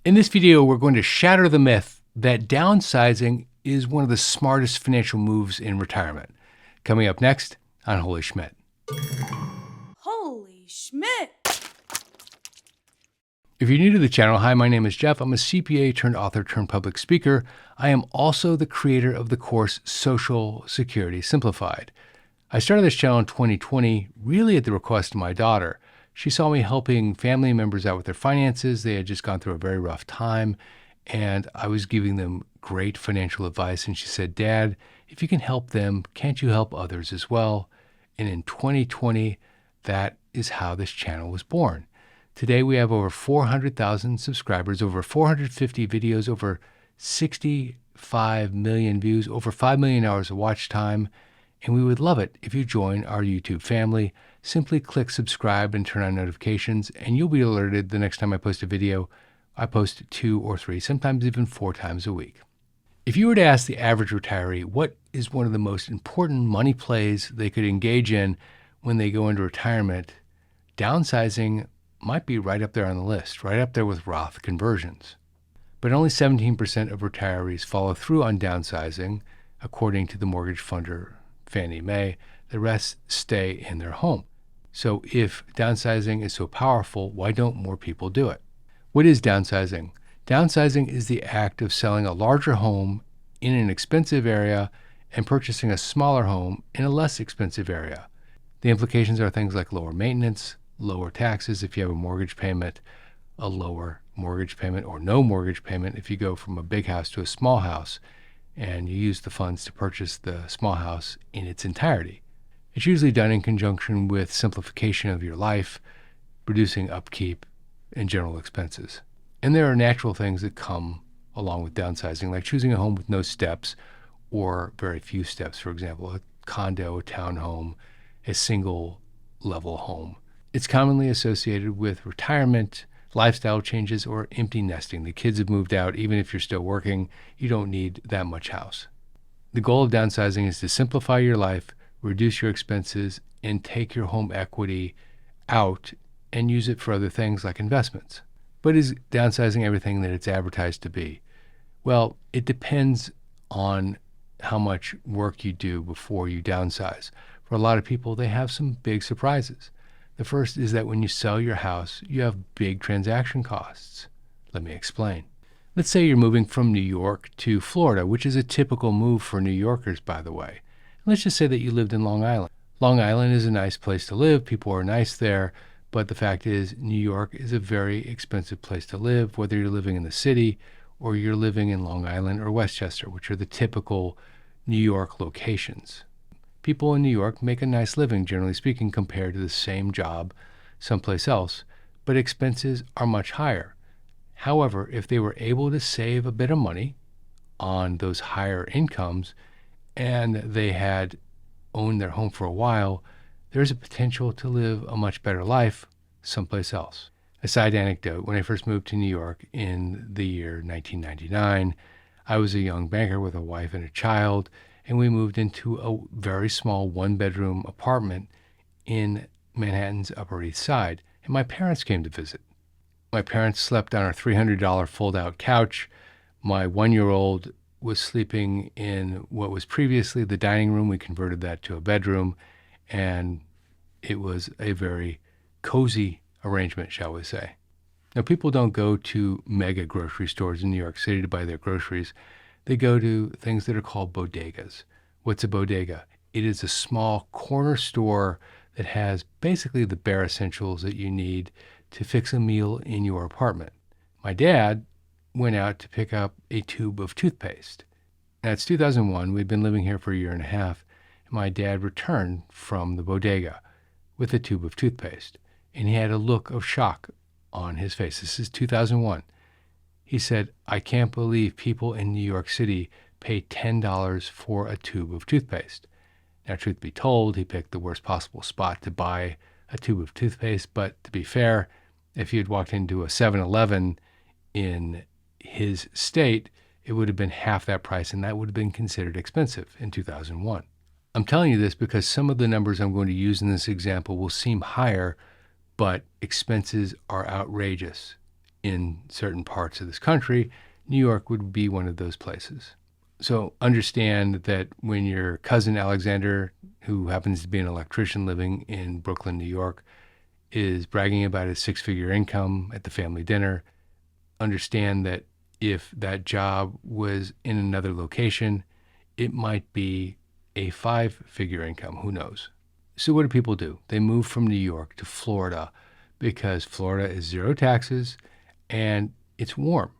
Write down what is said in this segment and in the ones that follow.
In this video, we're going to shatter the myth that downsizing is one of the smartest financial moves in retirement. Coming up next on Holy Schmidt. Holy Schmidt! If you're new to the channel, hi, my name is Jeff. I'm a CPA turned author turned public speaker. I am also the creator of the course Social Security Simplified. I started this channel in 2020, really at the request of my daughter. She saw me helping family members out with their finances. They had just gone through a very rough time, and I was giving them great financial advice. And she said, "Dad, if you can help them, can't you help others as well?" And in 2020, that is how this channel was born. Today, we have over 400,000 subscribers, over 450 videos, over 65 million views, over 5 million hours of watch time. And we would love it if you join our YouTube family. Simply click subscribe and turn on notifications, and you'll be alerted the next time I post a video. I post 2 or 3, sometimes even 4 times a week. If you were to ask the average retiree what is one of the most important money plays they could engage in when they go into retirement, downsizing might be right up there on the list, right up there with Roth conversions. But only 17% of retirees follow through on downsizing, according to the mortgage funder Fannie Mae. The rest stay in their home. So if downsizing is so powerful, why don't more people do it? What is downsizing? Downsizing is the act of selling a larger home in an expensive area and purchasing a smaller home in a less expensive area. The implications are things like lower maintenance, lower taxes if you have a mortgage payment, a lower mortgage payment or no mortgage payment if you go from a big house to a small house and you use the funds to purchase the small house in its entirety. It's usually done in conjunction with simplification of your life, reducing upkeep and general expenses. And there are natural things that come along with downsizing, like choosing a home with no steps or very few steps, for example, a condo, a townhome, a single level home. It's commonly associated with retirement, lifestyle changes, or empty nesting. The kids have moved out. Even if you're still working, you don't need that much house. The goal of downsizing is to simplify your life, reduce your expenses, and take your home equity out and use it for other things like investments. But is downsizing everything that it's advertised to be? Well, it depends on how much work you do before you downsize. For a lot of people, they have some big surprises. The first is that when you sell your house, you have big transaction costs. Let me explain. Let's say you're moving from New York to Florida, which is a typical move for New Yorkers, by the way. Let's just say that you lived in Long Island. Long Island is a nice place to live. People are nice there. But the fact is, New York is a very expensive place to live, whether you're living in the city or you're living in Long Island or Westchester, which are the typical New York locations. People in New York make a nice living, generally speaking, compared to the same job someplace else, but expenses are much higher. However, if they were able to save a bit of money on those higher incomes and they had owned their home for a while, there's a potential to live a much better life someplace else. A side anecdote, when I first moved to New York in the year 1999, I was a young banker with a wife and a child, and we moved into a very small one-bedroom apartment in Manhattan's Upper East Side, and my parents came to visit. My parents slept on our $300 fold-out couch. My 1-year-old was sleeping in what was previously the dining room. We converted that to a bedroom, and it was a very cozy arrangement, shall we say. Now, people don't go to mega grocery stores in New York City to buy their groceries. They go to things that are called bodegas. What's a bodega? It is a small corner store that has basically the bare essentials that you need to fix a meal in your apartment. My dad went out to pick up a tube of toothpaste. Now, it's 2001. We'd been living here for a year and a half. And my dad returned from the bodega with a tube of toothpaste, and he had a look of shock on his face. This is 2001. He said, "I can't believe people in New York City pay $10 for a tube of toothpaste." Now, truth be told, he picked the worst possible spot to buy a tube of toothpaste. But to be fair, if he had walked into a 7-Eleven in his state, it would have been half that price, and that would have been considered expensive in 2001. I'm telling you this because some of the numbers I'm going to use in this example will seem higher, but expenses are outrageous in certain parts of this country, New York would be one of those places. So understand that when your cousin Alexander, who happens to be an electrician living in Brooklyn, New York, is bragging about his six-figure income at the family dinner, understand that if that job was in another location, it might be a five-figure income. Who knows? So what do people do? They move from New York to Florida because Florida is zero taxes and it's warm.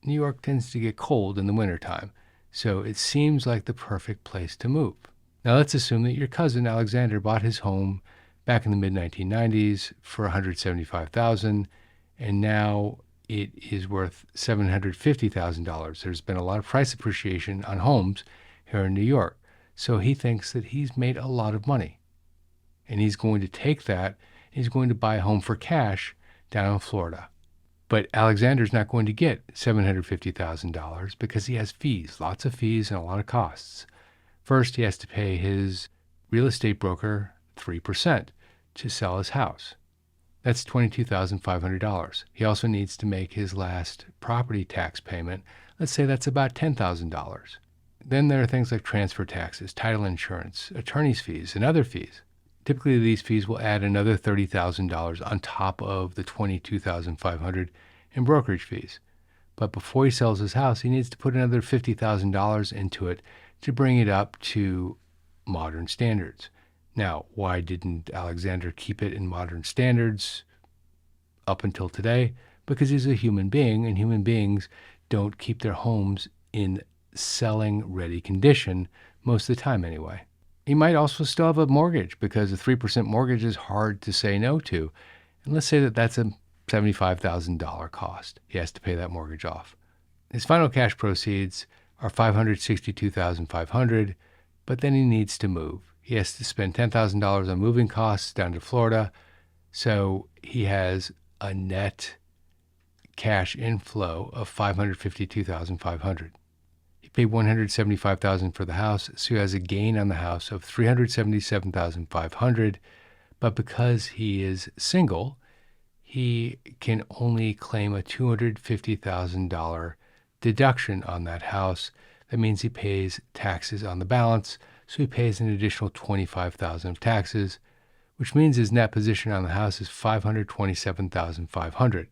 New York tends to get cold in the wintertime, so it seems like the perfect place to move. Now let's assume that your cousin Alexander bought his home back in the mid-1990s for $175,000, and now it is worth $750,000. There's been a lot of price appreciation on homes here in New York, so he thinks that he's made a lot of money, and he's going to take that, he's going to buy a home for cash down in Florida. But Alexander's not going to get $750,000 because he has fees, lots of fees and a lot of costs. First, he has to pay his real estate broker 3% to sell his house. That's $22,500. He also needs to make his last property tax payment. Let's say that's about $10,000. Then there are things like transfer taxes, title insurance, attorney's fees, and other fees. Typically, these fees will add another $30,000 on top of the $22,500 in brokerage fees. But before he sells his house, he needs to put another $50,000 into it to bring it up to modern standards. Now, why didn't Alexander keep it in modern standards up until today? Because he's a human being, and human beings don't keep their homes in selling-ready condition most of the time anyway. He might also still have a mortgage because a 3% mortgage is hard to say no to. And let's say that that's a $75,000 cost. He has to pay that mortgage off. His final cash proceeds are $562,500, but then he needs to move. He has to spend $10,000 on moving costs down to Florida, so he has a net cash inflow of $552,500. He paid $175,000 for the house, so he has a gain on the house of $377,500. But because he is single, he can only claim a $250,000 deduction on that house. That means he pays taxes on the balance, so he pays an additional $25,000 of taxes, which means his net position on the house is $527,500.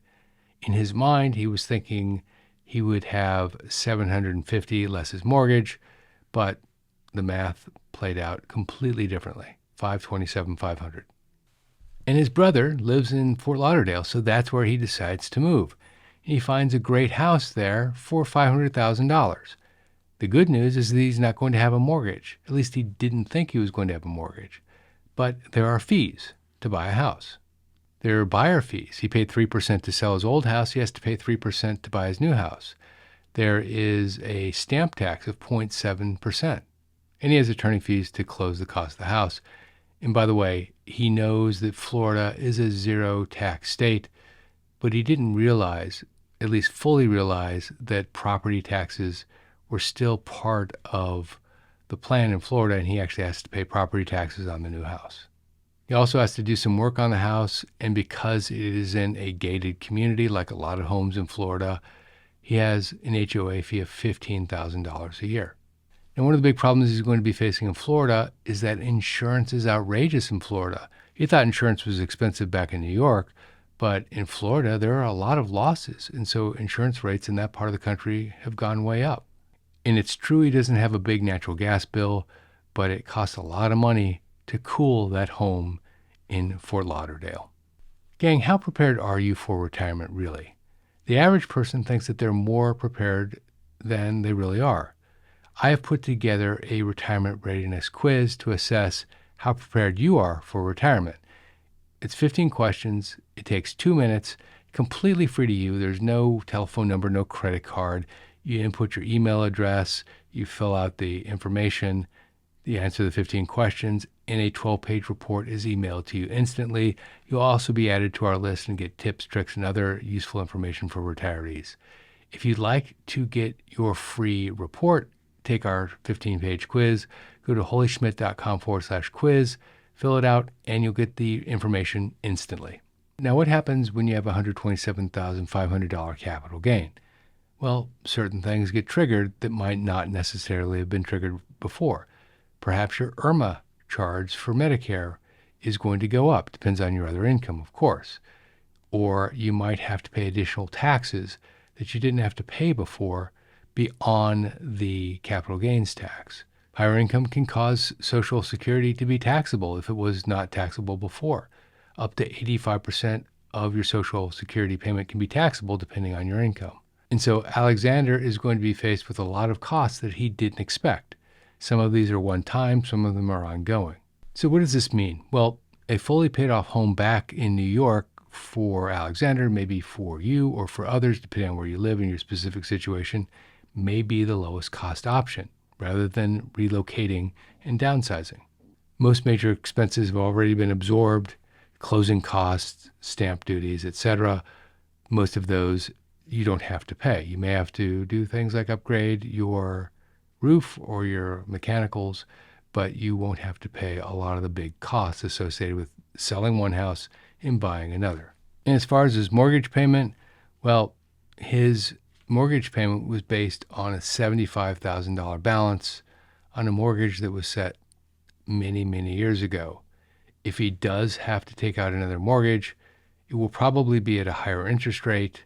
In his mind, he was thinking he would have $750 less his mortgage, but the math played out completely differently, $527,500. And his brother lives in Fort Lauderdale, so that's where he decides to move. He finds a great house there for $500,000. The good news is that he's not going to have a mortgage. At least he didn't think he was going to have a mortgage. But there are fees to buy a house. There are buyer fees. He paid 3% to sell his old house. He has to pay 3% to buy his new house. There is a stamp tax of 0.7%. And he has attorney fees to close the cost of the house. And by the way, he knows that Florida is a zero tax state, but he didn't realize, at least fully realize, that property taxes were still part of the plan in Florida, and he actually has to pay property taxes on the new house. He also has to do some work on the house, and because it is in a gated community, like a lot of homes in Florida, he has an HOA fee of $15,000 a year. And one of the big problems he's going to be facing in Florida is that insurance is outrageous in Florida. He thought insurance was expensive back in New York, but in Florida, there are a lot of losses, and so insurance rates in that part of the country have gone way up. And it's true he doesn't have a big natural gas bill, but it costs a lot of money to cool that home in Fort Lauderdale. Gang, how prepared are you for retirement really? The average person thinks that they're more prepared than they really are. I have put together a retirement readiness quiz to assess how prepared you are for retirement. It's 15 questions. It takes 2 minutes, completely free to you. There's no telephone number, no credit card. You input your email address, you fill out the information, you answer the 15 questions, and a 12-page report is emailed to you instantly. You'll also be added to our list and get tips, tricks, and other useful information for retirees. If you'd like to get your free report, take our 15-page quiz, go to holyschmidt.com/quiz, fill it out, and you'll get the information instantly. Now, what happens when you have a $127,500 capital gain? Well, certain things get triggered that might not necessarily have been triggered before. Perhaps your IRMA charge for Medicare is going to go up. Depends on your other income, of course. Or you might have to pay additional taxes that you didn't have to pay before beyond the capital gains tax. Higher income can cause Social Security to be taxable if it was not taxable before. Up to 85% of your Social Security payment can be taxable depending on your income. And so Alexander is going to be faced with a lot of costs that he didn't expect. Some of these are one-time, some of them are ongoing. So what does this mean? Well, a fully paid off home back in New York for Alexander, maybe for you or for others, depending on where you live in your specific situation, may be the lowest cost option rather than relocating and downsizing. Most major expenses have already been absorbed, closing costs, stamp duties, etc. Most of those you don't have to pay. You may have to do things like upgrade your roof or your mechanicals, but you won't have to pay a lot of the big costs associated with selling one house and buying another. And as far as his mortgage payment, well, his mortgage payment was based on a $75,000 balance on a mortgage that was set many, many years ago. If he does have to take out another mortgage, it will probably be at a higher interest rate,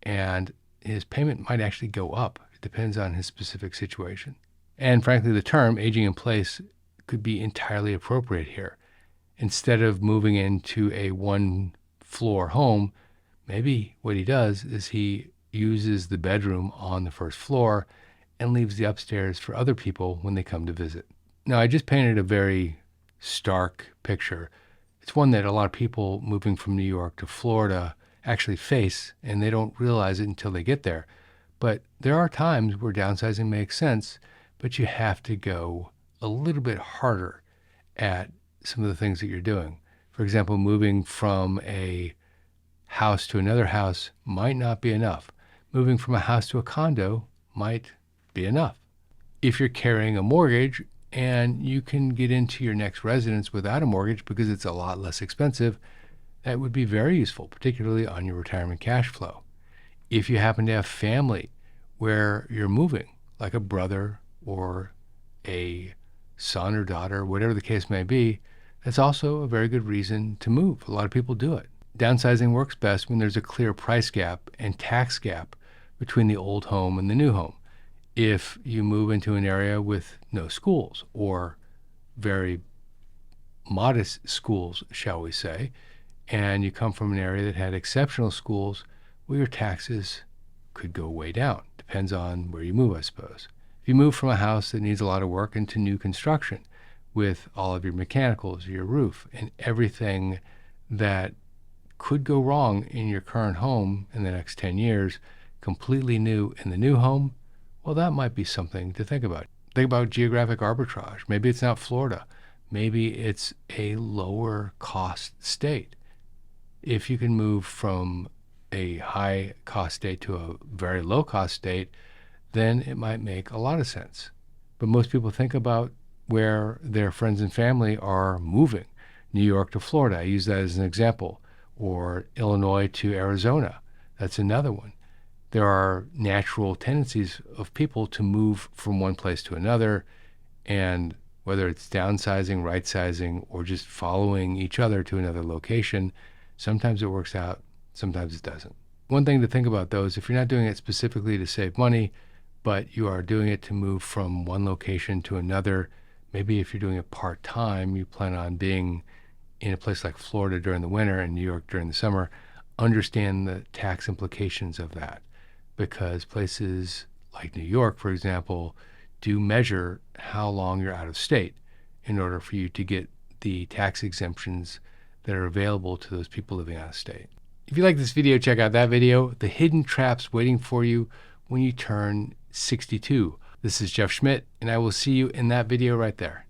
and his payment might actually go up. It depends on his specific situation. And frankly, the term aging in place could be entirely appropriate here. Instead of moving into a one-floor home, maybe what he does is he uses the bedroom on the first floor and leaves the upstairs for other people when they come to visit. Now, I just painted a very stark picture. It's one that a lot of people moving from New York to Florida actually face, and they don't realize it until they get there. But there are times where downsizing makes sense, but you have to go a little bit harder at some of the things that you're doing. For example, moving from a house to another house might not be enough. Moving from a house to a condo might be enough. If you're carrying a mortgage and you can get into your next residence without a mortgage because it's a lot less expensive, that would be very useful, particularly on your retirement cash flow. If you happen to have family where you're moving, like a brother or a son or daughter, whatever the case may be, that's also a very good reason to move. A lot of people do it. Downsizing works best when there's a clear price gap and tax gap between the old home and the new home. If you move into an area with no schools or very modest schools, shall we say, and you come from an area that had exceptional schools, well, your taxes could go way down. Depends on where you move, I suppose. If you move from a house that needs a lot of work into new construction with all of your mechanicals, your roof, and everything that could go wrong in your current home in the next 10 years, completely new in the new home, well, that might be something to think about. Think about geographic arbitrage. Maybe it's not Florida. Maybe it's a lower cost state. If you can move from a high cost state to a very low cost state, then it might make a lot of sense. But most people think about where their friends and family are moving. New York to Florida, I use that as an example, or Illinois to Arizona. That's another one. There are natural tendencies of people to move from one place to another, and whether it's downsizing, right-sizing, or just following each other to another location, sometimes it works out, sometimes it doesn't. One thing to think about, though, is if you're not doing it specifically to save money, but you are doing it to move from one location to another, maybe if you're doing it part-time, you plan on being in a place like Florida during the winter and New York during the summer, understand the tax implications of that. Because places like New York, for example, do measure how long you're out of state in order for you to get the tax exemptions that are available to those people living out of state. If you like this video, check out that video, The Hidden Traps Waiting for You When You Turn 62. This is Jeff Schmidt, and I will see you in that video right there.